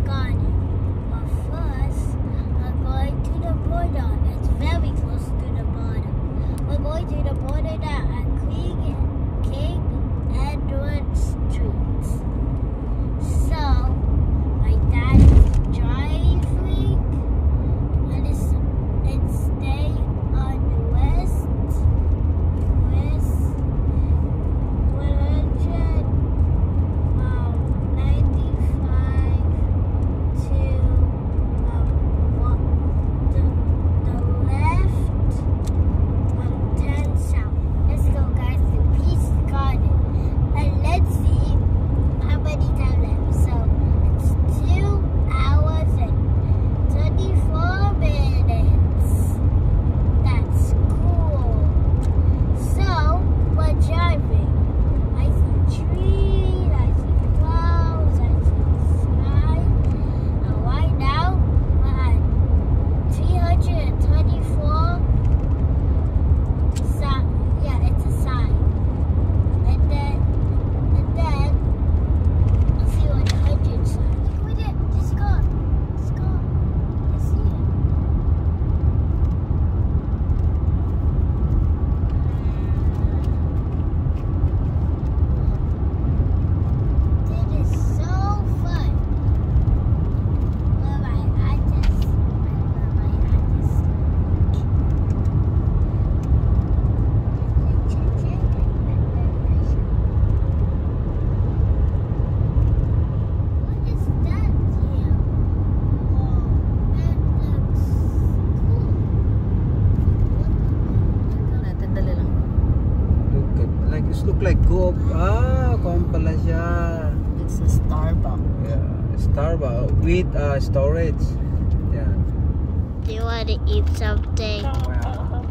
garden. But first, we're going to the border. It's very close to the border. We're going to the border now at King Edward Street. So, my dad is driving, and it's staying on the west 'Coop. Kuwan pala siya. It's a Starbucks. Yeah, Starbucks with storage. Yeah. Do you want to eat something? Wow.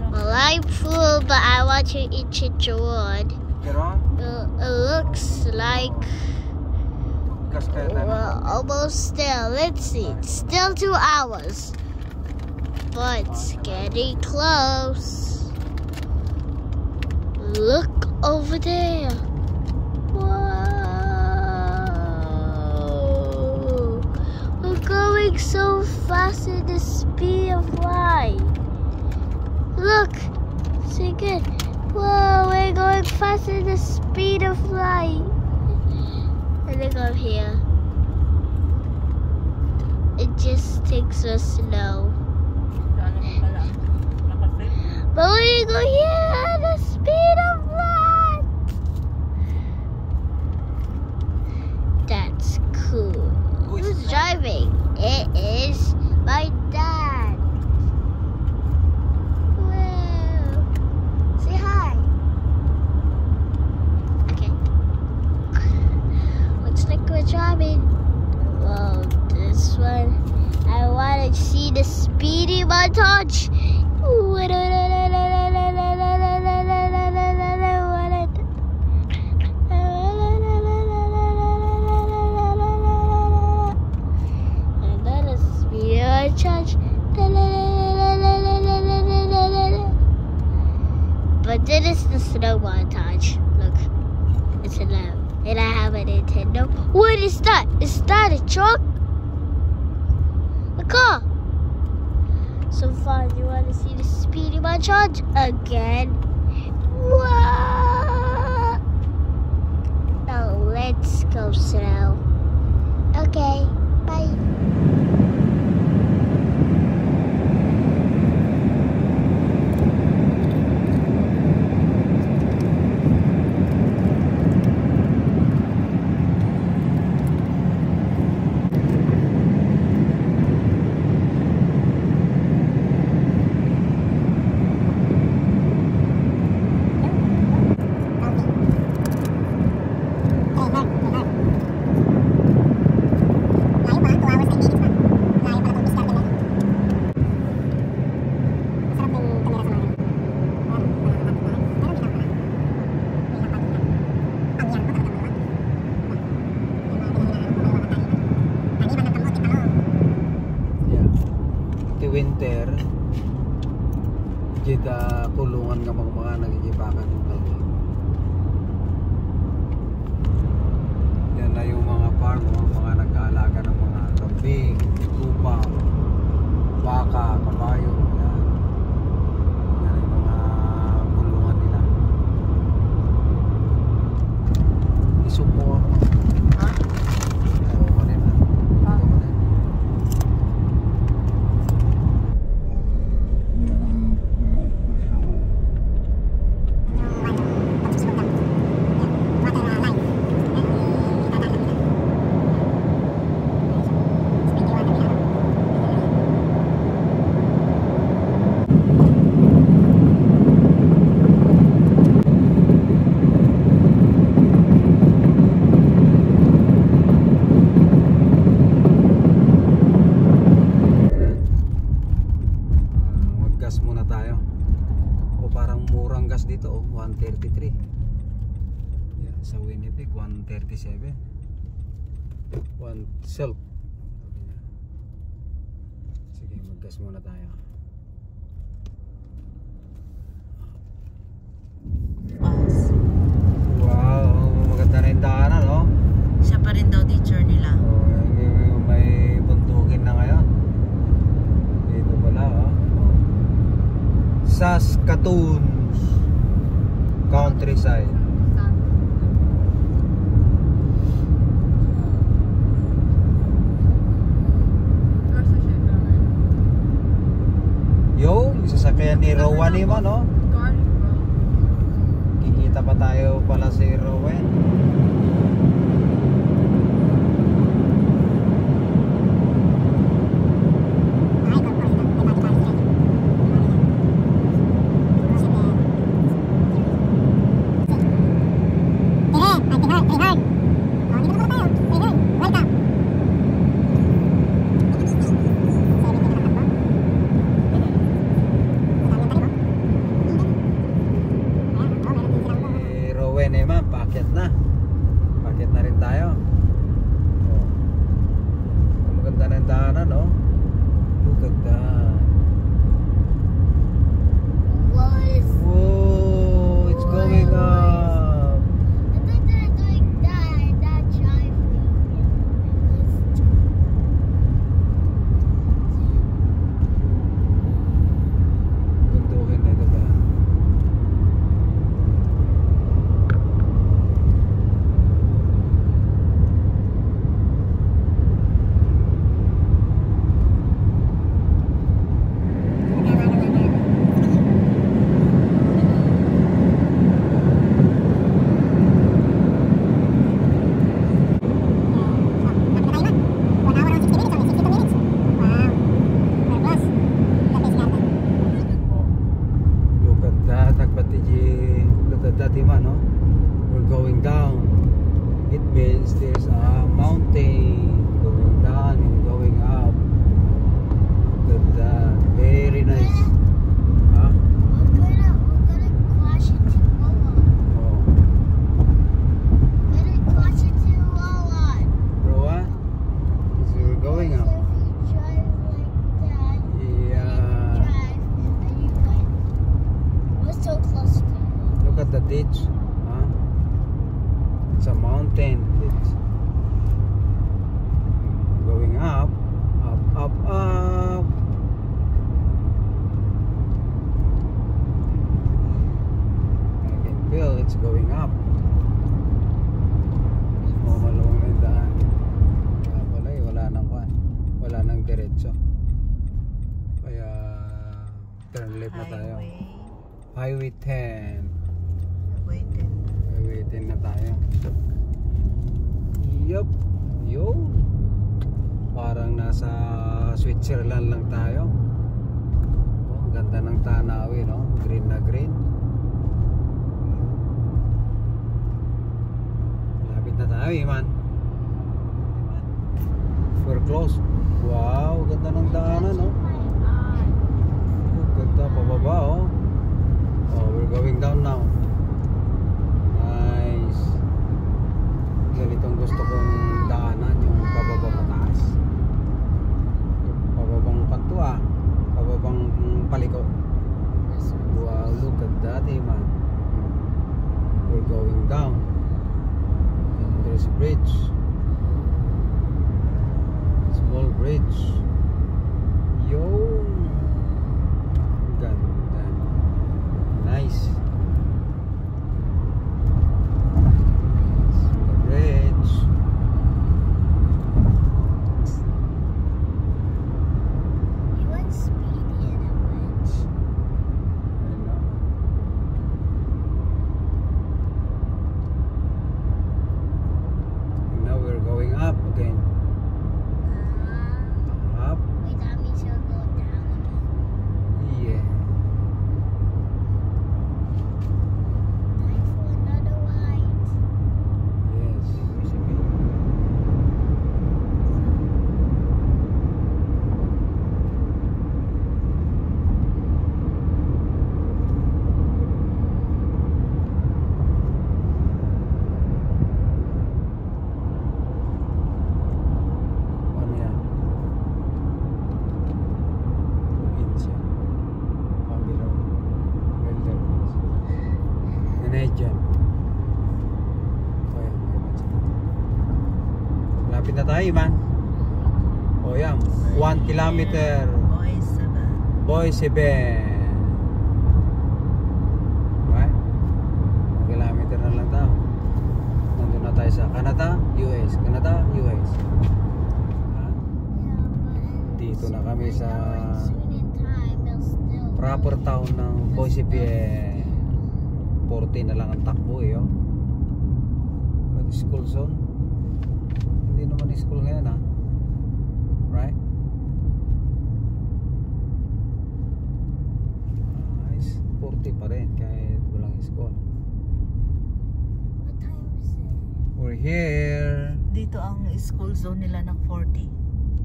Well, I'm full, but I want to eat chicharron. Chicharron? It looks like we're almost there. Let's see. It's still 2 hours, but it's getting close. Look over there. Whoa. We're going so fast in the speed of light. Look. See good. Whoa, we're going fast in the speed of light. And look up here. It just takes us slow. But we go here at the speed of light. That's cool. Who's driving? It is my dad. Whoa. Say hi. Okay. Looks like we're driving. Well, this one, I want to see the speedy montage. But then it's the snow montage. Look, it's loud. And I have a Nintendo. What is that? Is that a truck? A car? So far, you want to see the speedy montage again? Whoa! Now let's go slow. Okay, bye. Winter jika kulungan nga mga nagigibakan ng tao. Yan na yung mga farm, mga nag-aalaga ng mga kambing, tupa, baka, kabayo. Yan. Yan yung mga kulungan nila. Isuko ako. Ha? Ewan ko rin. Ah. Maggas muna tayo. O parang murang gas dito, oh, 133. Yan, sa Winnipeg 137. One self. Sige, maggas muna tayo. Falls. Wow, maganda na yung daanan, no? Siya pa rin daw teacher nila. Oh, may buntukin na ngayon. Dito pala, oh. Saskatoon countryside. Yo, sasakyan ni Rowan naman, no? Kikita pa tayo pala si Rowan. Si Rowan naman, paakyat na. Paakyat na rin tayo. Oh. Maganda na yung daanan, no? Look at that. What is? Whoa, it's going up. I thought they were doing that driving. Buntukin na ito pala. Look at that, nagpatiji. Look at that, Iman, no? We're going down. It means there's a mountain going down and going up. Look at that, very nice. Huh? We're gonna crash into Wawa. Oh, We're gonna crash into Wawa. Rowan, so we're going up. If you drive like that, Yeah. drive, and you went. We're so close to it. Look at the ditch. Huh? It's a mountain ditch. Going up, up, up, up. I can feel it's going up. Mamalawang na yung daan. Kaya pala eh, wala nang kwan. Wala nang diretso. Kaya turn left na tayo. Highway 10. Waited. Highway 10 na tayo. Yup. Yo. Parang nasa Switzerland lang tayo. Oh, ang ganda ng tanawin, no? Green na green. Lapit na tayo, Iman. We're close. Wow, ganda ng daanan, no? Ganda, pababa, oh. Oh, we're going down now. Nice. Ganitong gusto kong daanan, yung pababa pataas. Pababang kanto, pababang paliko. Wow, look at that, man. We're going down. And there's a bridge. It's Wall Bridge. Yung ganda. Nice. The bridge. You went speedy in a bridge. I know. And now we're going up again. Up. Wait, that means you'll go down again. Yeah. Time for another ride. Yes. Ano yan? Probinsya. Pamilong Wilderness. Canadian. O yan, may iba dyan. Malapit na tayo, man. O yan, 1 kilometer. Boys, Boise Bend. Right? 1 kilometer na lang tayo. Nandun na tayo sa Canada, US. Canada, US. Ah, Dito na kami sa Soon in time, they'll still. proper town ng Boise Bend. 40 na lang ang takbo eh, oh. But school zone. Hindi naman school ngayon, ah. Right? Nice. 40 pa rin kahit walang school. What time is it? We're here. Dito ang school zone nila ng 40.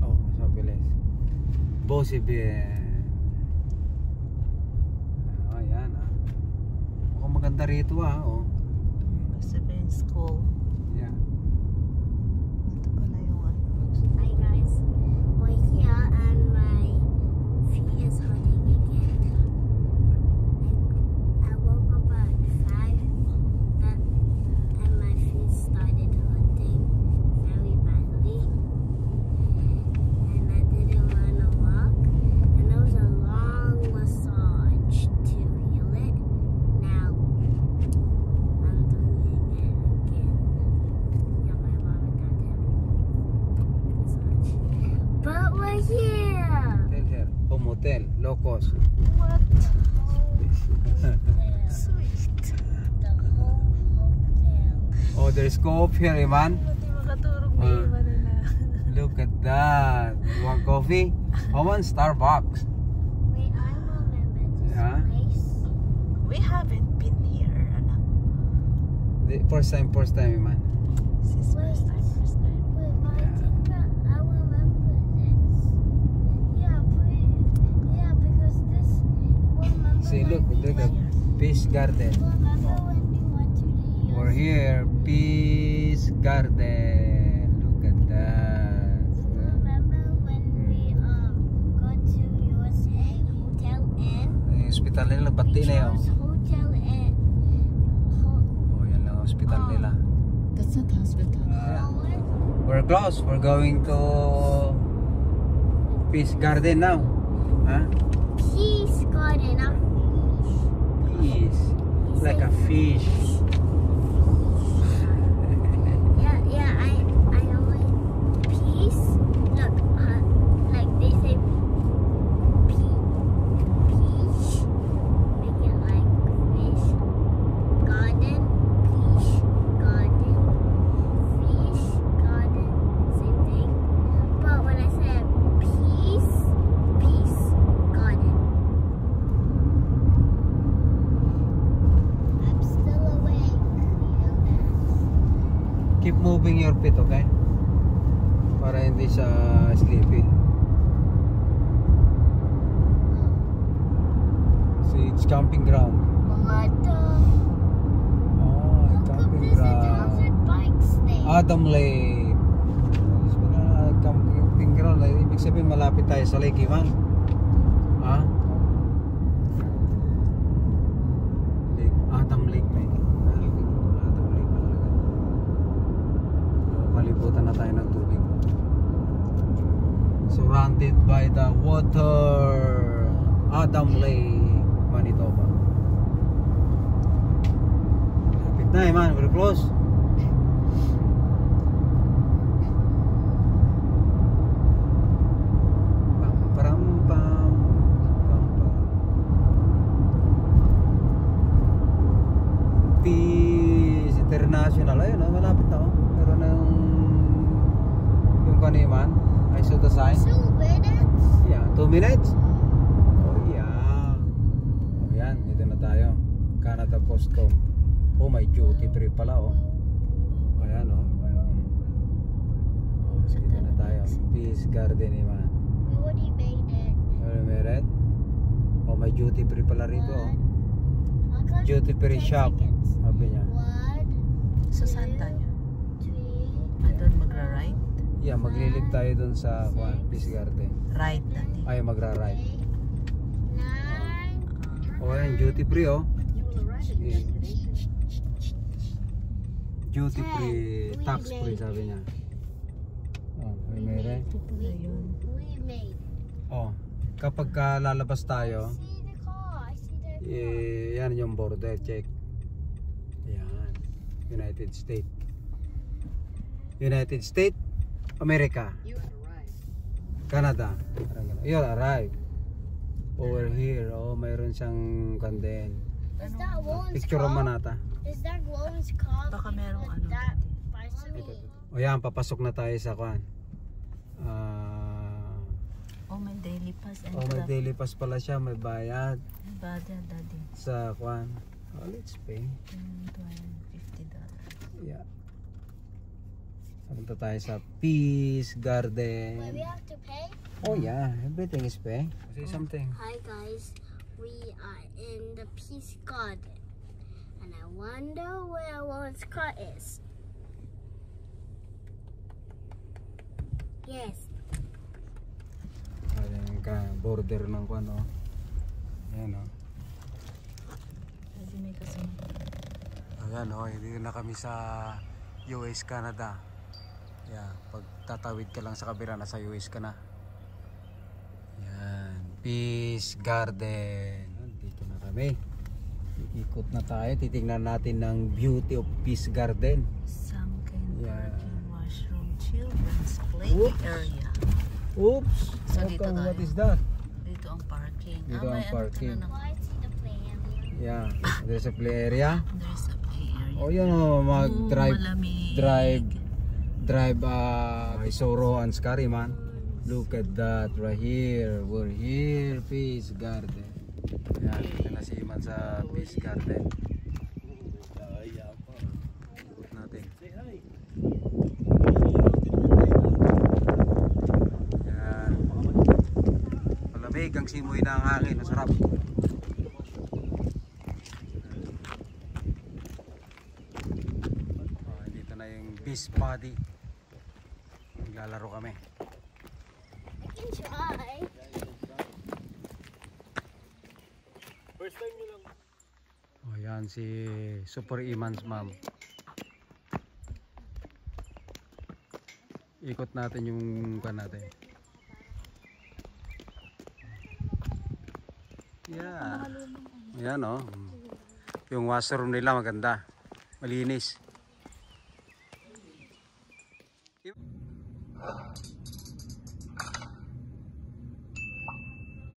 Oh, mas mabilis. Boise Bend. Ayan, ah. Mukhang maganda rito, ah. Oh. Sabihin school. Yeah. Ito pala yung ano. Hi guys, we're here and my feet is hurting again. I woke up at 5 and my feet started hurting very badly. And I didn't want to walk. And there was a long massage to heal it. Now I'm doing it again. Yeah, my mom and dad have massage. But we're here. Hotel here. Home hotel. Low cost. What? Sweet. The whole hotel. Oh, there's coffee here, man. Hindi makaturog na iba Look at that. You want coffee? I want Starbucks. Wait, I remember this Yeah. place. We haven't been here, anak. The first time, man. This is first time. Wait, but I think that I remember this. Yeah, because this. Remember See, look, when we look at went- Peace Garden. Remember when we went to the We're here, Peace Garden. Look at that. Remember when we go to USA Hotel Inn? Yung hospital nila, pati na yun. We chose Hotel Inn. Oh, yan lang hospital nila. That's not hospital. We're close. We're going to Peace Garden now. Huh? Peace Garden, not Peace. Like a fish. Yeah, I know it. Peace. Look, like they say peach. Make it like fish. Garden, peach, garden, fish, garden, same thing. But when I said peace, garden. I'm still awake. You know that. Keep moving your feet, okay? Para hindi siya sleepy. See, it's camping ground. What the? Oh, How come camping there's a ground. thousand bikes there? Adam Lake. Is mga camping ground. Ibig sabihin malapit tayo sa lake, Iman. Ha? Lake. Adam Lake, man. Adam Lake na talaga. Palibutan na tayo ng tubig. surrounded by the water. Adam Lake, Manitoba. Lapit na man, we're close. Peace International, ayun, malapit na ako. Meron na yung kaniman. I saw the sign. 2 minutes? Yeah, 2 minutes. Oh yeah. Oh yan, dito na tayo. Canada Custom. Oh, may duty free pala oh. Ayan oh. Oh, dito na tayo. Peace Garden man. We already made it. Already made it? Oh, may duty free pala rito oh. Uncle, Duty free 10 shop. seconds. Sabi niya. 1, Sa saan tayo? 3, Doon magra-right? Yeah, maglilib tayo dun sa Peace Garden. Right dati. Ay, magra-ride. 9. Oh, ayan, duty free oh. Sige. Duty free, tax free sabi niya. Oh, may meron. Ito pala yun. We made it. Oh, kapag lalabas tayo, I see the car. I see the yan yung border check. Yan. United States. United States, America. Canada. You arrive. Over here. Oh, mayroon siyang kanden. Is that Lowen's Picture car? man ata. Is that Lowen's car? Baka merong With ano that dati. bicycle? O yan, papasok na tayo sa kwan. Oh, may daily pass. And May daily pass pala siya, may bayad Bada, daddy. sa kwan. Oh, let's pay. $50. Yeah. Punta tayo sa Peace Garden. Wait, we have to pay? Oh yeah, everything is pay. Say something. Hi guys, we are in the Peace Garden. And I wonder where Lowen's car is. Yes. Ayan ka, border ng kwan oh. Ayan oh. Kasi may kasama. Ayan oh, dito na kami sa US, Canada. Yeah, pag tatawid ka lang sa kabila, nasa US ka na. Yan, Peace Garden. Dito na kami. Ikot na tayo, titingnan natin ng beauty of Peace Garden. Sunken Yeah. parking, washroom, children's play Oops. area. Oops! So, dito tayo. What is that? Dito ang parking. Dito ang may parking. Ano ka na Well, I see the play area. Yeah, there's a play area. There's a play area. Oh, yun oh, mag-drive, malamig. drive Isoro and Scary man. Look at that right here. We're here, Peace Garden. Yan, dito na si Iman sa Peace Garden. Ikot natin. Yan. Malamig ang simoy ng hangin. Masarap. Oh, dito na yung Peace Body. Naglalaro kami. I can try. Oh, yan si Super Iman's mom. Ikot natin yung kan natin. Yeah. Yan oh. Yung washroom nila maganda. Malinis.